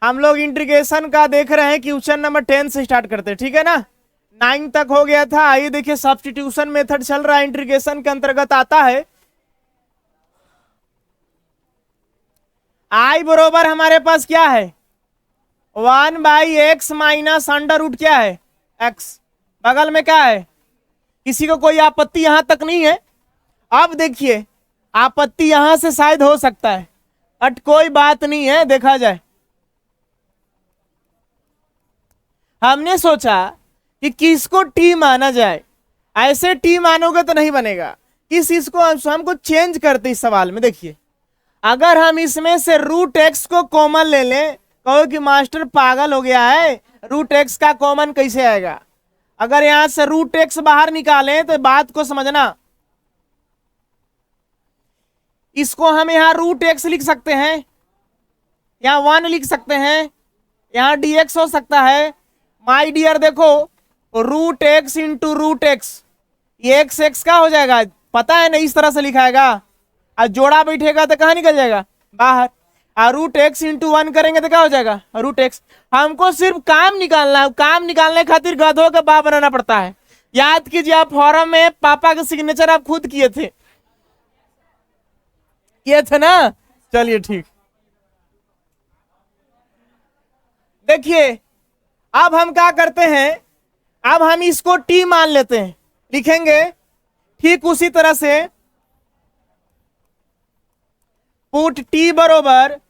हम लोग इंटीग्रेशन का देख रहे हैं, क्वेश्चन नंबर 10 से स्टार्ट करते हैं, ठीक है ना। 9 तक हो गया था। आइए देखिए, सब्स्टिट्यूशन मेथड चल रहा है, इंटीग्रेशन के अंतर्गत आता है। आई बरोबर हमारे पास क्या है, 1/x माइनस अंडर रूट क्या है, x। बगल में क्या है, किसी को कोई आपत्ति यहां तक नहीं है। अब देखिए, आपत्ति यहां से शायद हो सकता है, बट कोई बात नहीं है, देखा जाए। हमने सोचा कि किसको टी माना जाए, ऐसे टी मानोगे तो नहीं बनेगा। इस चीज को हमको चेंज करते इस सवाल में। देखिए, अगर हम इसमें से रूट एक्स को कॉमन ले लें, कहो कि मास्टर पागल हो गया है, रूट एक्स का कॉमन कैसे आएगा। अगर यहां से रूट एक्स बाहर निकालें तो बात को समझना, इसको हम यहां रूट एक्स लिख सकते हैं, यहां 1 लिख सकते हैं, यहां dx हो सकता है। माई डियर देखो, root X into root X, ये एक्स एक्स का हो जाएगा, पता है ना, इस तरह से लिखाएगा। और जोड़ा बैठेगा तो कहाँ निकल जाएगा, बाहर। और रूट एक्स इंटू 1 करेंगे तो क्या हो जाएगा, रूट एक्स। हमको सिर्फ काम निकालना है, काम निकालने खातिर गधों का बाप बनाना पड़ता है। याद कीजिए, आप फॉर्म में पापा का सिग्नेचर आप खुद किए थे ना। चलिए ठीक। देखिए, अब हम क्या करते हैं, अब हम इसको टी मान लेते हैं, लिखेंगे ठीक उसी तरह से। पुट टी बरोबर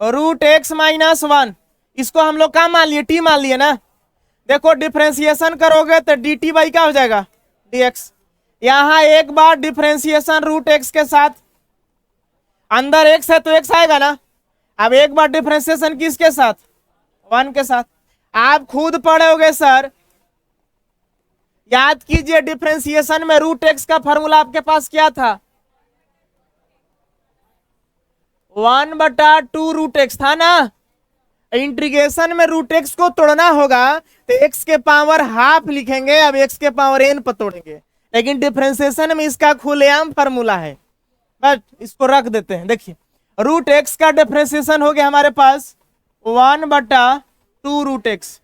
रूट एक्स माइनस 1, इसको हम लोग क्या मान लिए, टी मान लिए ना। देखो, डिफ्रेंसिएशन करोगे तो डी टी बाई क्या हो जाएगा, dx। यहां एक बार डिफ्रेंसिएशन रूट एक्स के साथ, अंदर एक्स है तो एक्स आएगा ना। अब एक बार डिफ्रेंसिएशन किसके साथ, 1 के साथ। आप खुद पढ़े होगे सर, याद कीजिए, डिफ्रेंसिएशन में रूट एक्स का फॉर्मूला आपके पास क्या था, 1/2 रूट एक्स था ना। इंटीग्रेशन में रूट एक्स को तोड़ना होगा तो एक्स के पावर हाफ लिखेंगे, अब एक्स के पावर n पर तोड़ेंगे। लेकिन डिफ्रेंसिएशन में इसका खुलेआम फॉर्मूला है, बस इसको रख देते हैं। देखिए, रूट एक्स का डिफ्रेंसिएशन हो गया हमारे पास 1/2 रूट एक्स।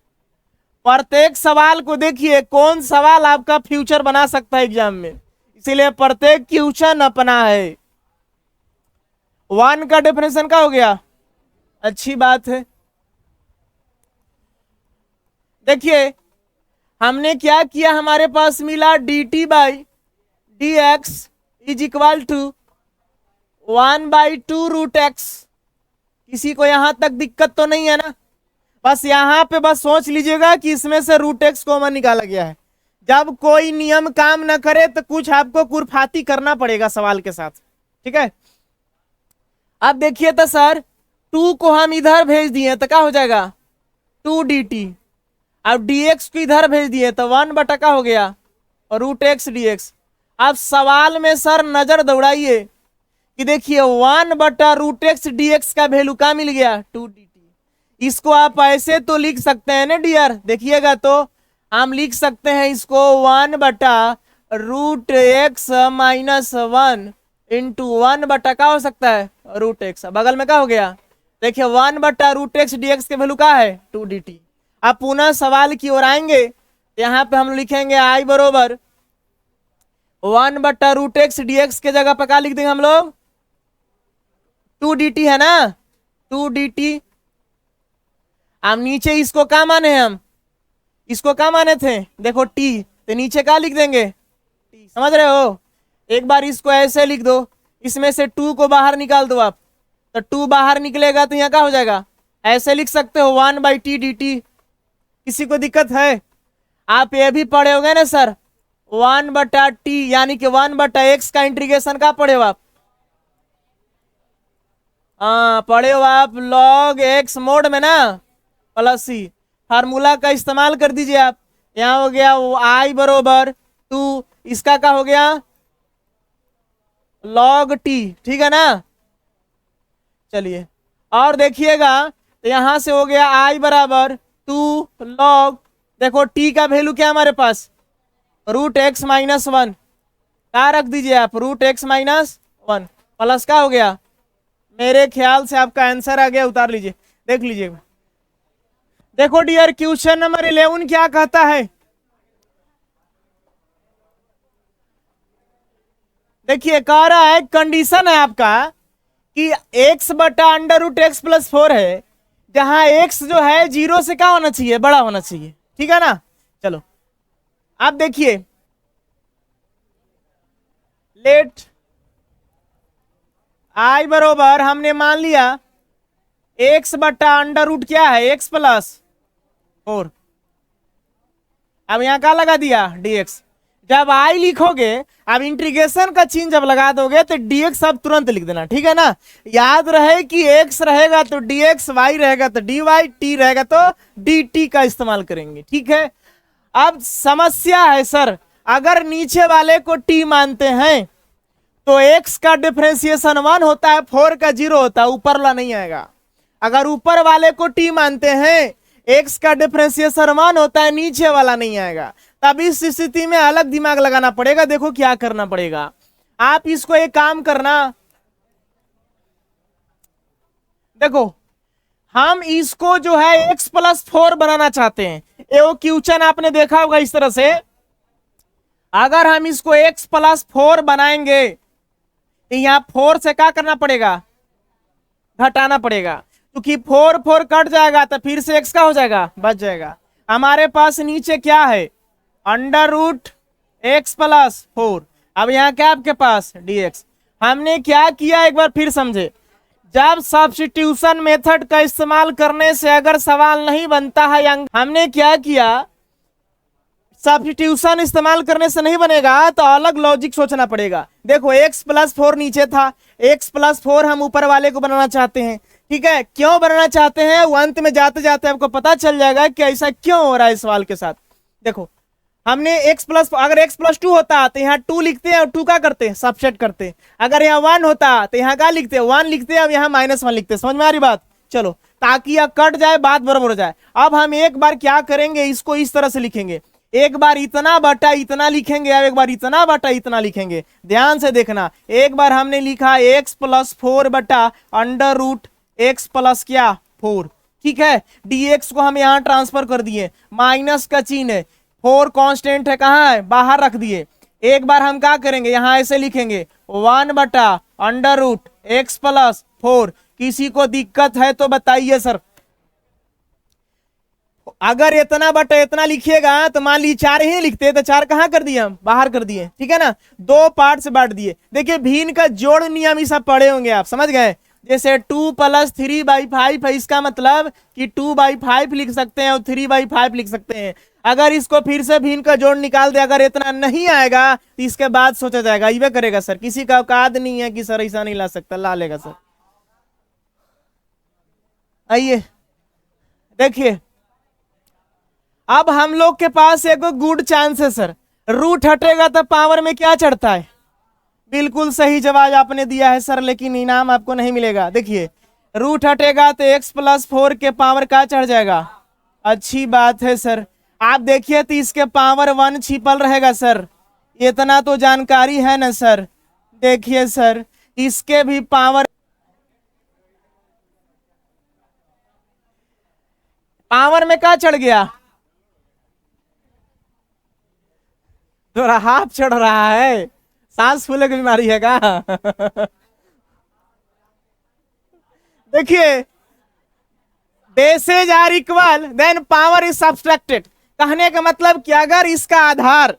प्रत्येक सवाल को देखिए, कौन सवाल आपका फ्यूचर बना सकता है एग्जाम में, इसीलिए प्रत्येक क्वेश्चन अपना है। 1 का डिफरेंशिएशन का हो गया, अच्छी बात है। देखिए, हमने क्या किया, हमारे पास मिला dt by D X is equal to 1/2 root X. किसी को यहां तक दिक्कत तो नहीं है ना। बस यहां पे बस सोच लीजिएगा कि इसमें से रूट एक्स कॉमन निकाला गया है। जब कोई नियम काम न करे तो कुछ आपको कुरफाती करना पड़ेगा सवाल के साथ, ठीक है। अब देखिए तो सर, 2 को हम इधर भेज दिए तो क्या हो जाएगा, 2dt। अब dx को इधर भेज दिए तो 1 का हो गया और रूट एक्स dx। अब सवाल में सर नजर दौड़ाइए कि देखिए 1/रूट एक्स dx का वैल्यू क्या मिल गया, 2dt। इसको आप ऐसे तो लिख सकते हैं ना डियर, देखिएगा तो हम लिख सकते हैं इसको 1/रूट एक्स माइनस 1 इंटू 1 का हो सकता है रूट एक्स। बगल में क्या हो गया, देखिए 1/रूट एक्स dx के वैल्यू क्या है, 2dt। अब पुनः सवाल की ओर आएंगे, यहाँ पे हम लिखेंगे आई बरोबर 1/रूट एक्स dx के जगह पर क्या लिख देंगे हम लोग, 2dt है ना, 2dt। अब नीचे इसको क्या माने, हम इसको क्या माने थे, देखो t, तो नीचे क्या लिख देंगे, t। समझ रहे हो। एक बार इसको ऐसे लिख दो, इसमें से 2 को बाहर निकाल दो आप, तो 2 बाहर निकलेगा तो यहाँ क्या हो जाएगा, ऐसे लिख सकते हो 1/t dt। किसी को दिक्कत है, आप ये भी पढ़े होंगे ना सर, 1/t यानी कि 1/x का इंटीग्रेशन का पढ़े हो आप, हाँ पढ़े हो आप log x मोड में ना, प्लस c। फार्मूला का इस्तेमाल कर दीजिए आप। यहाँ हो गया i बरोबर 2, इसका क्या हो गया log t, ठीक है ना। चलिए और देखिएगा, तो यहां से हो गया i बराबर 2 log, देखो t का वैल्यू क्या हमारे पास, रूट एक्स माइनस 1, क्या रख दीजिए आप, रूट एक्स माइनस 1 प्लस क्या हो गया मेरे ख्याल से आपका आंसर आ गया, उतार लीजिए, देख लीजिए। देखो डियर, क्वेश्चन नंबर 11 क्या कहता है, देखिए कह रहा है कंडीशन है आपका कि x बटा अंडर रूट एक्स प्लस 4 है, जहां x जो है 0 से क्या होना चाहिए, बड़ा होना चाहिए, ठीक है ना। चलो आप देखिए, लेट आई बरोबर हमने मान लिया x बटा अंडर रूट क्या है, x प्लस 4। अब यहां क्या लगा दिया, dx। जब आई लिखोगे, अब इंटीग्रेशन का चिन्ह जब लगा दोगे तो dx अब तुरंत लिख देना, ठीक है ना। याद रहे कि x रहेगा तो dx, y रहेगा तो dy, t रहेगा तो dt का इस्तेमाल करेंगे, ठीक है। अब समस्या है सर, अगर नीचे वाले को t मानते हैं तो x का डिफरेंशिएशन 1 होता है, 4 का 0 होता है, ऊपर वाला नहीं आएगा। अगर ऊपर वाले को t मानते हैं, x का डिफरेंशिएशन 1 होता है, नीचे वाला नहीं आएगा। तब इस स्थिति में अलग दिमाग लगाना पड़ेगा। देखो क्या करना पड़ेगा, आप इसको एक काम करना, देखो हम इसको जो है x प्लस 4 बनाना चाहते हैं। वो क्वेश्चन आपने देखा होगा इस तरह से, अगर हम इसको x प्लस 4 बनाएंगे तो यहां 4 से क्या करना पड़ेगा, घटाना पड़ेगा, क्योंकि 4 4 कट जाएगा तो फिर से x का हो जाएगा, बच जाएगा। हमारे पास नीचे क्या है, अंडर रूट एक्स प्लस 4। अब यहाँ क्या आपके पास dx। हमने क्या किया एक बार फिर समझे, जब सब्स्टिट्यूशन मेथड का इस्तेमाल करने से अगर सवाल नहीं बनता है, हमने क्या किया, सब्स्टिट्यूशन इस्तेमाल करने से नहीं बनेगा तो अलग लॉजिक सोचना पड़ेगा। देखो x प्लस 4 नीचे था, x प्लस 4 हम ऊपर वाले को बनाना चाहते हैं, ठीक है। क्यों बनाना चाहते हैं, वो अंत में जाते जाते आपको पता चल जाएगा कि ऐसा क्यों हो रहा है सवाल के साथ। देखो हमने x प्लस, अगर x प्लस 2 होता तो यहाँ 2 लिखते हैं और 2 का करते हैं, सबसेट करते हैं। अगर यहाँ 1 होता तो यहाँ क्या लिखते हैं, 1 लिखते हैं, अब यहाँ -1 लिखते हैं। समझ में आ रही बात, चलो ताकि यह कट जाए, बात बराबर हो जाए। अब हम एक बार क्या करेंगे, इसको इस तरह से लिखेंगे, एक बार इतना बटा इतना लिखेंगे, अब एक बार इतना बटा इतना लिखेंगे। ध्यान से देखना, एक बार हमने लिखा x प्लस 4 बटा अंडर रूट एक्स प्लस क्या 4, ठीक है। dx को हम यहाँ ट्रांसफर कर दिए, माइनस का चिन्ह है, 4 कांस्टेंट है, कहाँ है, बाहर रख दिए। एक बार हम क्या करेंगे, यहाँ ऐसे लिखेंगे 1 बटा अंडर रूट एक्स प्लस 4। किसी को दिक्कत है तो बताइए सर। अगर इतना बटा इतना लिखिएगा तो मान लीजिए 4 ही लिखते तो 4 कहाँ कर दिए, हम बाहर कर दिए, ठीक है ना। 2 पार्ट से बांट दिए। देखिए भिन्न का जोड़ नियम ये सब पढ़े होंगे आप, समझ गए। जैसे 2 प्लस 3/5 है, इसका मतलब कि 2/5 लिख सकते हैं और 3/5 लिख सकते हैं। अगर इसको फिर से भिन्न का जोड़ निकाल दे, अगर इतना नहीं आएगा तो इसके बाद सोचा जाएगा, ये करेगा सर। किसी का औकात नहीं है कि सर ऐसा नहीं ला सकता, ला लेगा सर। आइए देखिए, अब हम लोग के पास एक गुड चांस है सर, रूट हटेगा तो पावर में क्या चढ़ता है। बिल्कुल सही जवाब आपने दिया है सर, लेकिन इनाम आपको नहीं मिलेगा। देखिए रूट हटेगा तो x प्लस 4 के पावर का चढ़ जाएगा, अच्छी बात है सर। आप देखिए तो इसके पावर 1 छिपल रहेगा सर, इतना तो जानकारी है ना सर। देखिए सर इसके भी पावर में क्या चढ़ गया, थोड़ा हाथ चढ़ रहा है, सांस फूले की बीमारी है क्या देखिए bases are equal then power is subtracted. कहने का मतलब कि अगर इसका आधार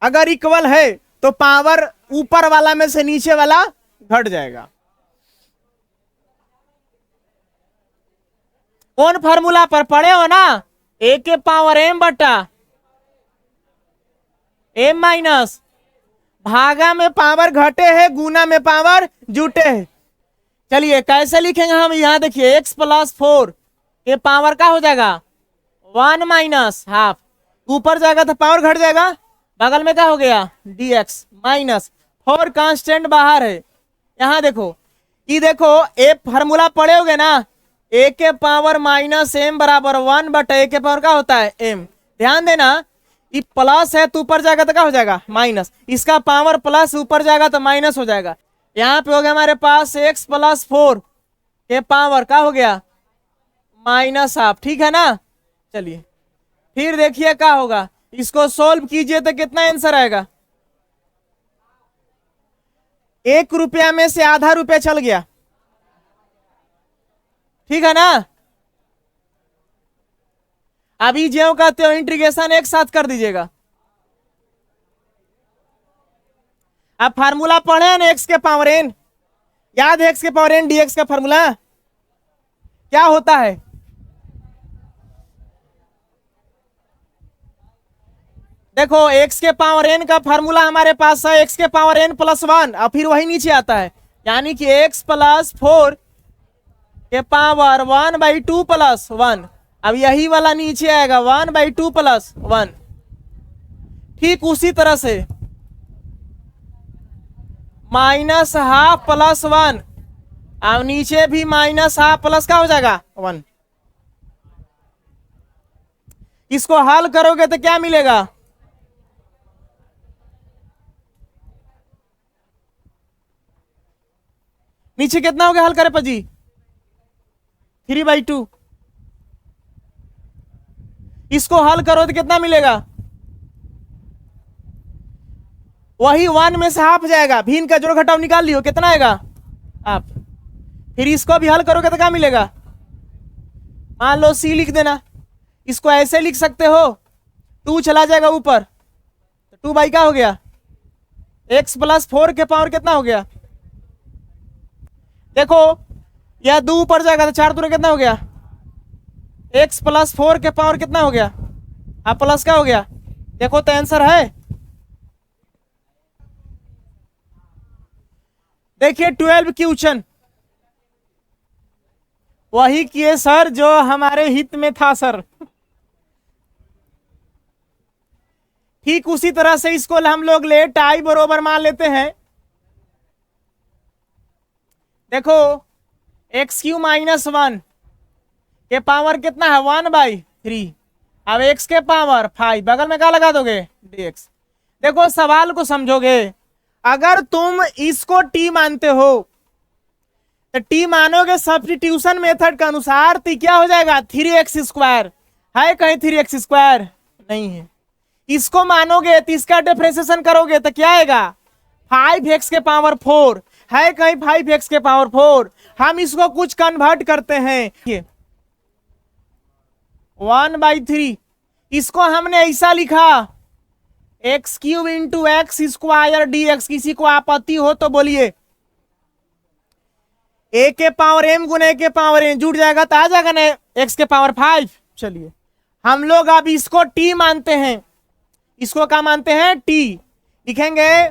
अगर इक्वल है तो पावर ऊपर वाला में से नीचे वाला घट जाएगा। कौन फार्मूला पर पढ़े हो ना, a के पावर m बटा m माइनस, भागा में पावर घटे है, गुना में पावर जुटे है। चलिए कैसे लिखेंगे हम, यहाँ देखिए x प्लस 4 के पावर का हो जाएगा 1 माइनस हाफ, ऊपर जाएगा तो पावर घट जाएगा, बगल में क्या हो गया dx माइनस 4 कांस्टेंट बाहर है। यहाँ देखो ये देखो ए फार्मूला पढ़े होगे ना, a के पावर माइनस m बराबर 1 बटा a के पावर का होता है m। ध्यान देना ये प्लस है तो ऊपर जाएगा तो क्या हो जाएगा माइनस, इसका पावर प्लस ऊपर जाएगा तो माइनस हो जाएगा। यहाँ पे हो गया हमारे पास x प्लस 4 के पावर का हो गया माइनस हाफ, ठीक है ना। चलिए फिर देखिए क्या होगा, इसको सोल्व कीजिए तो कितना आंसर आएगा। 1 रुपया में से आधा रुपया चल गया, ठीक है ना। अभी ज्यों का त्यों इंटीग्रेशन एक साथ कर दीजिएगा। अब फार्मूला पढ़े ना, एक्स के पावर एन, याद है एक्स के पावर एन डीएक्स का फार्मूला क्या होता है। देखो एक्स के पावर एन का फार्मूला हमारे पास है एक्स के पावर एन प्लस 1 और फिर वही नीचे आता है, यानी कि एक्स प्लस 4 के पावर 1/2 प्लस 1। अब यही वाला नीचे आएगा 1/2 प्लस 1। ठीक उसी तरह से माइनस हाफ प्लस 1, अब नीचे भी माइनस हाफ प्लस का हो जाएगा 1। इसको हल करोगे तो क्या मिलेगा, नीचे कितना हो गया हल करे पजी 3/2। इसको हल करो तो कितना मिलेगा, वही 1 में से हाफ जाएगा, भिन्न का जोड़ घटाव निकाल लियो कितना आएगा आप। फिर इसको भी हल करोगे तो क्या मिलेगा, मान लो सी लिख देना। इसको ऐसे लिख सकते हो, 2 चला जाएगा ऊपर तो 2 क्या हो गया, एक्स प्लस 4 के पावर कितना हो गया। देखो यह 2 ऊपर जाएगा तो 4 दूर कितना हो गया, एक्स प्लस 4 के पावर कितना हो गया, अब प्लस क्या हो गया। देखो तो आंसर है, देखिए 12 क्वेश्चन वही किए सर जो हमारे हित में था सर। ठीक उसी तरह से इसको हम लोग लेट आई बरोबर मान लेते हैं। देखो x³ माइनस 1 के पावर कितना है 1/3, अब x के पावर 5 बगल में क्या लगा दोगे dx। देखो सवाल को समझोगे, अगर तुम इसको t मानते हो तो t मानोगे सब्स्टिट्यूशन मेथड के अनुसार तो क्या हो जाएगा 3x²। है कहीं 3x² नहीं है। इसको मानोगे तो इसका डिफरेंशिएशन करोगे तो क्या आएगा 5x के पावर 4। है कहीं 5x के पावर 4। हम इसको कुछ कन्वर्ट करते हैं 1/3, इसको हमने ऐसा लिखा x³ इंटू x² dx। किसी को आपत्ति हो तो बोलिए, a के पावर m गुने a के पावर n जुड़ जाएगा तो आ जाएगा ना x के पावर 5। चलिए हम लोग अब इसको t मानते हैं, इसको क्या मानते हैं t लिखेंगे।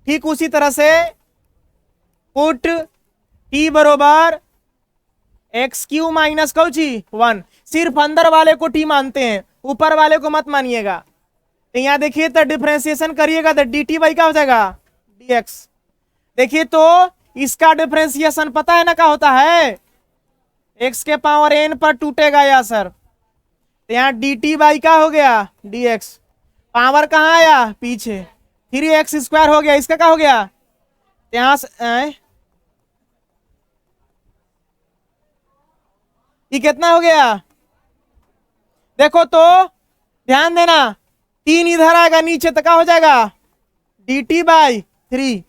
ठीक उसी तरह से पुट t बरोबर x³ माइनस कौची 1। सिर्फ अंदर वाले को t मानते हैं, ऊपर वाले को मत मानिएगा। तो यहाँ देखिए तो डिफरेंशिएशन करिएगा तो dt क्या हो जाएगा dx। देखिए तो इसका डिफरेंशिएशन पता है ना क्या होता है, x के पावर n पर टूटेगा या सर। तो यहाँ dt क्या हो गया dx, पावर कहाँ आया पीछे 3x² हो गया, इसका क्या हो गया यहां से ये कितना हो गया। देखो तो ध्यान देना 3 इधर आएगा नीचे तो क्या हो जाएगा dt/3।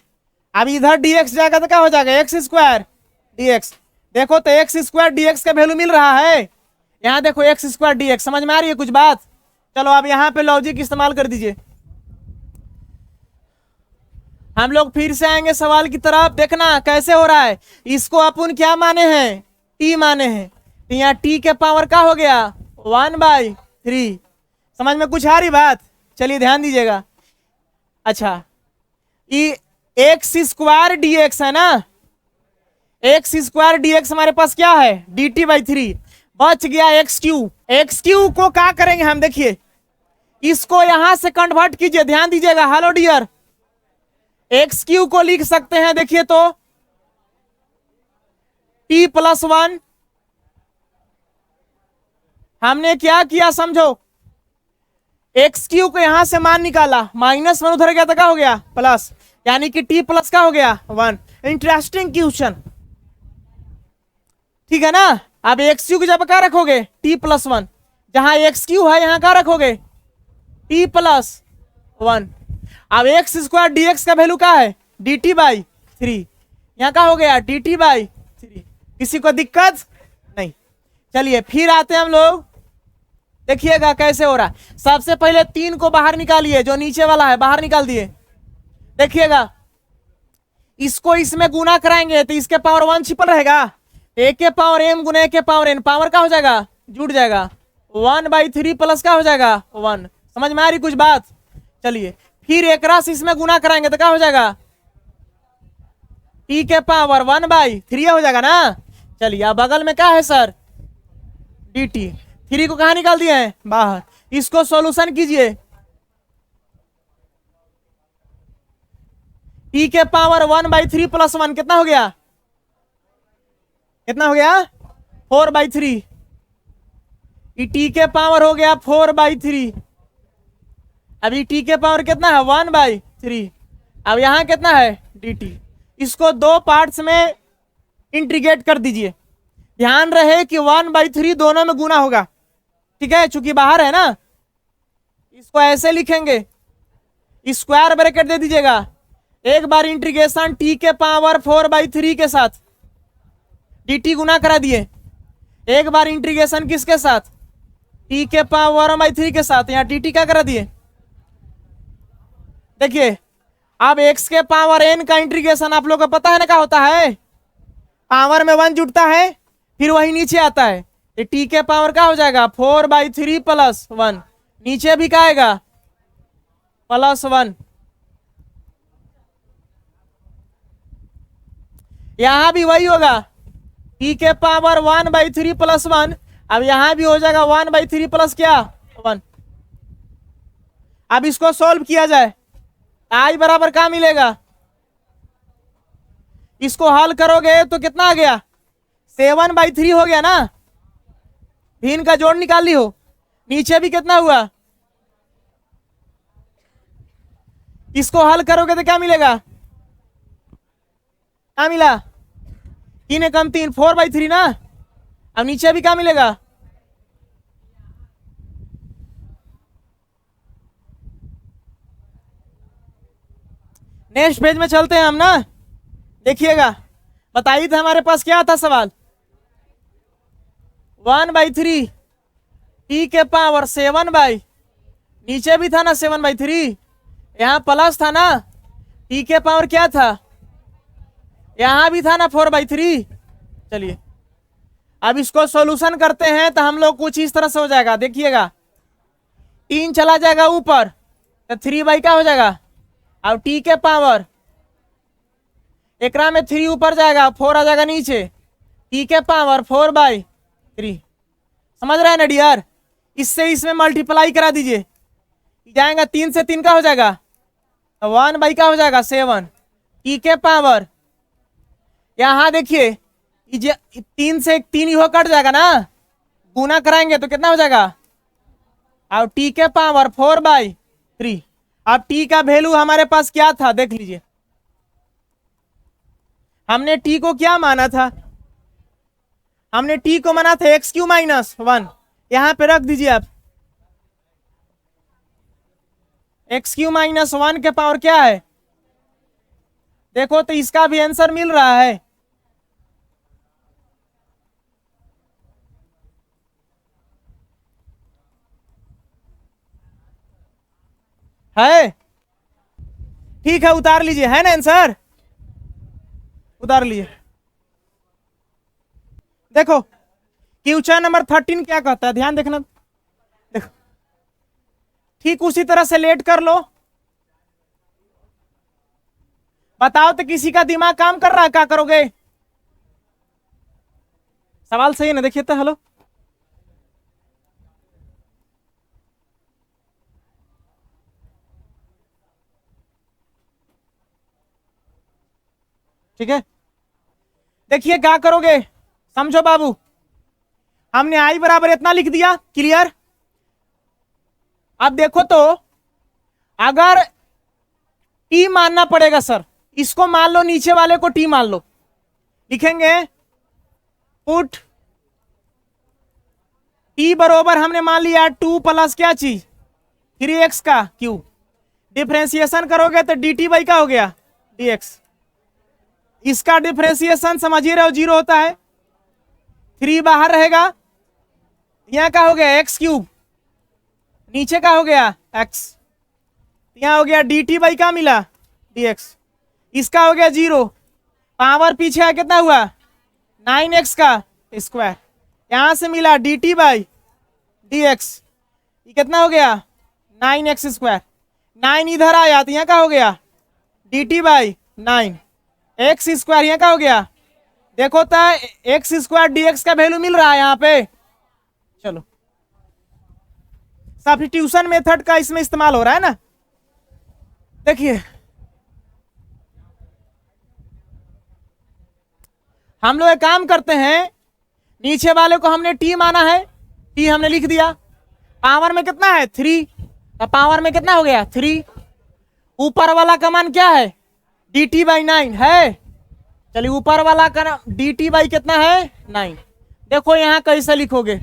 अब इधर dx जाएगा तो क्या हो जाएगा x² dx। देखो तो x² dx का वैल्यू मिल रहा है, यहाँ देखो x² dx। समझ में आ रही है कुछ बात। चलो अब यहाँ पे लॉजिक इस्तेमाल कर दीजिए। हम लोग फिर से आएंगे सवाल की तरफ, देखना कैसे हो रहा है। इसको अपन क्या माने हैं t माने हैं, तो यहाँ t के पावर का हो गया 1/3। समझ में कुछ आ रही बात। चलिए ध्यान दीजिएगा। अच्छा ये x² dx है ना, x² dx हमारे पास क्या है dt/3, बच गया x³ को क्या करेंगे हम, देखिए इसको यहां से कन्वर्ट कीजिए। ध्यान दीजिएगा हेलो डियर, x³ को लिख सकते हैं देखिए तो t+1। हमने क्या किया समझो, x³ को यहां से मान निकाला, -1 उधर गया तो क्या हो गया प्लस, यानी कि t+ का हो गया 1। Interesting question. ठीक है ना। अब एक्स क्यू की जब क्या रखोगे, t+1, जहां एक्स क्यू है यहां क्या रखोगे, t+1। अब एक्स स्क्वायर डी एक्स का वैल्यू क्या है, dt/3, यहाँ का हो गया dt/3। किसी को दिक्कत नहीं। चलिए फिर आते हैं हम लोग, देखिएगा कैसे हो रहा है। सबसे पहले 3 को बाहर निकालिए, जो नीचे वाला है बाहर निकाल दिए। देखिएगा इसको इसमें गुना कराएंगे तो इसके पावर 1 छिपल रहेगा, a के पावर m गुना a के पावर n, पावर क्या हो जाएगा, जुड़ जाएगा, 1/3 प्लस क्या हो जाएगा 1। समझ में आ रही कुछ बात। चलिए फिर एक राशि इसमें गुना कराएंगे तो क्या हो जाएगा, t के पावर 1/3 हो जाएगा ना। चलिए अब बगल में क्या है सर, dt। 3 को कहाँ निकाल दिए हैं, बाहर। इसको सॉल्यूशन कीजिए, t के पावर 1/3 प्लस 1 कितना हो गया, कितना हो गया 4/3। t के पावर हो गया 4/3। अभी t के पावर कितना है 1/3। अब यहां कितना है dt। इसको 2 पार्ट्स में इंटीग्रेट कर दीजिए। ध्यान रहे कि 1/3 दोनों में गुना होगा, ठीक है, चूंकि बाहर है ना। इसको ऐसे लिखेंगे, स्क्वायर ब्रैकेट दे दीजिएगा। एक बार इंटीग्रेशन t के पावर 4/3 के साथ dt गुना करा दिए। एक बार इंटीग्रेशन किसके साथ, t के पावर 1/3 के साथ, यहाँ dt क्या करा दिए। देखिए अब x के पावर n का इंटीग्रेशन आप लोग को पता है ना क्या होता है, पावर में 1 जुड़ता है फिर वही नीचे आता है। तो t के पावर क्या हो जाएगा 4/3 प्लस 1, नीचे भी क्या आएगा +1। यहां भी वही होगा, t के पावर 1/3 प्लस 1। अब यहां भी हो जाएगा 1/3 प्लस क्या 1। अब इसको सॉल्व किया जाए, i बराबर क्या मिलेगा, इसको हल करोगे तो कितना आ गया 7/3 हो गया ना। भिन्न का जोड़ निकाल ली हो, नीचे भी कितना हुआ, इसको हल करोगे तो क्या मिलेगा, क्या मिला 3 कम 3 4/3 ना। अब नीचे भी क्या मिलेगा, नेक्स्ट पेज में चलते हैं हम ना। देखिएगा बताइए था हमारे पास क्या था सवाल, 1/3 t के पावर 7/, नीचे भी था ना 7/3, यहाँ प्लस था ना, t के पावर क्या था, यहां भी था ना 4/3। चलिए अब इसको सॉल्यूशन करते हैं तो हम लोग कुछ इस तरह से हो जाएगा। देखिएगा 3 चला जाएगा ऊपर तो 3/, क्या हो जाएगा। अब t के पावर एकरा में 3 ऊपर जाएगा, 4 आ जाएगा नीचे, t के पावर 4/3। समझ रहे हैं ना डियर। इससे इसमें मल्टीप्लाई करा दीजिए, जाएगा 3 से 3 का हो जाएगा 1/, का हो जाएगा 7। t के पावर यहां देखिए 3 से 3 ही कट जाएगा ना, गुना कराएंगे तो कितना हो जाएगा। अब t के पावर 4/3। अब t का वैल्यू हमारे पास क्या था देख लीजिए, हमने t को क्या माना था, हमने t को माना था x³ - 1। यहां पे रख दीजिए आप, x³ - 1 के पावर क्या है, देखो तो इसका भी आंसर मिल रहा है। ठीक है उतार लीजिए, है ना आंसर, उतार लीजिए। देखो क्वेश्चन नंबर 13 क्या कहता है, ध्यान देखना। देखो ठीक उसी तरह से लेट कर लो, बताओ तो किसी का दिमाग काम कर रहा है, क्या करोगे। सवाल सही है ना, देखिए तो हेलो, ठीक है। देखिए क्या करोगे, समझो बाबू, हमने i बराबर इतना लिख दिया, क्लियर। अब देखो तो अगर t मानना पड़ेगा सर, इसको मान लो, नीचे वाले को t मान लो, लिखेंगे पुट टी बरोबर हमने मान लिया 2 प्लस क्या चीज 3x का क्यूब। डिफ्रेंसिएशन करोगे तो dt बाई का हो गया dx। इसका डिफ्रेंसिएशन समझिए रहे हो 0 होता है, 3 बाहर रहेगा, यहाँ का हो गया x क्यूब, नीचे का हो गया x, यहाँ हो गया dt बाई का मिला dx। इसका हो गया 0, पावर पीछे आ कितना हुआ 9x का स्क्वायर, यहां से मिला dt बाई dx, ये कितना हो गया 9x स्क्वायर। 9 इधर आया तो यहाँ का हो गया dt बाई 9 x स्क्वायर, यहाँ का हो गया देखो तो x स्क्वायर dx का वैल्यू मिल रहा है यहाँ पे। चलो सब्स्टिट्यूशन मेथड का इसमें इस्तेमाल हो रहा है ना। देखिए हम लोग एक काम करते हैं, नीचे वाले को हमने t माना है, t हमने लिख दिया, पावर में कितना है 3, तो पावर में कितना हो गया 3, ऊपर वाला का मान क्या है dt बाई 9 है। चलिए ऊपर वाला का dt बाई कितना है 9। देखो यहां कैसे लिखोगे,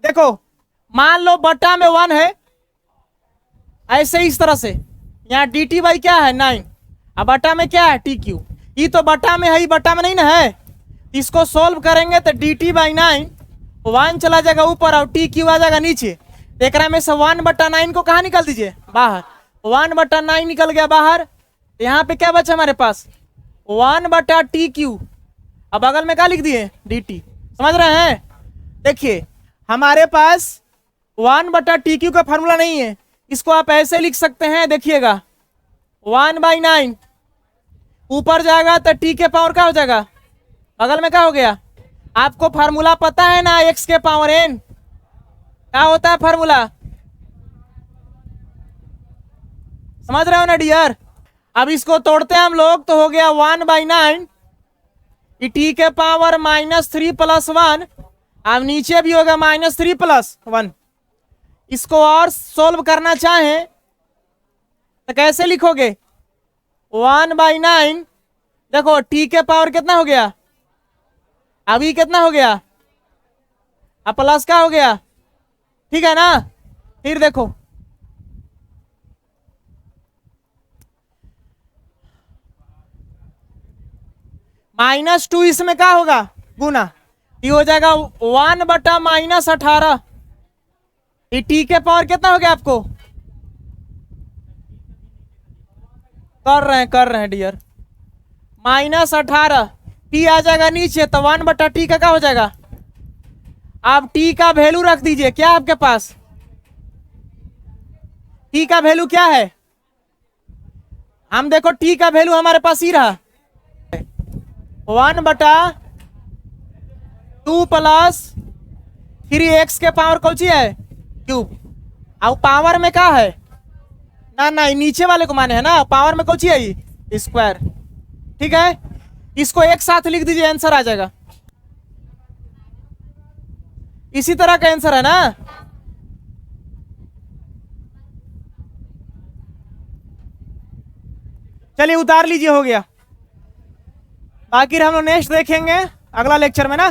देखो मान लो बटा में 1 है, ऐसे इस तरह से यहाँ dt बाई क्या है 9, अब बटा में क्या है टी क्यू, ये तो बटा में है, ये बटा में नहीं ना है। इसको सोल्व करेंगे तो dt बाई 9 1 चला जाएगा ऊपर और टी क्यू आ जाएगा नीचे। देख रहा है में से 1/9 को कहाँ निकाल दीजिए बाहर, 1/9 निकल गया बाहर, यहाँ पे क्या बचा हमारे पास 1/टी क्यू, अब बगल में क्या लिख दिए dt। समझ रहे हैं, देखिए हमारे पास 1/टी क्यू का फॉर्मूला नहीं है, इसको आप ऐसे लिख सकते हैं, देखिएगा 1/9 ऊपर जाएगा तो टी के पावर क्या हो जाएगा, बगल में क्या हो गया, आपको फार्मूला पता है ना x के पावर n क्या होता है फार्मूला, समझ रहे हो ना डियर। अब इसको तोड़ते हैं हम लोग तो हो गया 1/9 टी के पावर -3 + 1, अब नीचे भी होगा -3 + 1। इसको और सोल्व करना चाहें तो कैसे लिखोगे 1/9, देखो टी के पावर कितना हो गया, अभी कितना हो गया, अब प्लस का हो गया, ठीक है ना। फिर देखो -2 इसमें क्या होगा गुना, ये हो जाएगा 1/-18, ये टी के पावर कितना हो गया आपको, कर रहे हैं डियर, -18, टी आ जाएगा नीचे तो 1/टी का क्या हो जाएगा। आप टी का वैल्यू रख दीजिए, क्या आपके पास टी का वैल्यू क्या है, हम देखो टी का वैल्यू हमारे पास ही रहा 1/2 + 3x के पावर कौन सी है क्यूब, अब पावर में क्या है ना नीचे वाले को माने है ना, पावर में कौन सी है ये स्क्वायर, ठीक है। इसको एक साथ लिख दीजिए, आंसर आ जाएगा, इसी तरह का आंसर है ना। चलिए उतार लीजिए, हो गया, बाकी हम लोग नेक्स्ट देखेंगे अगला लेक्चर में ना।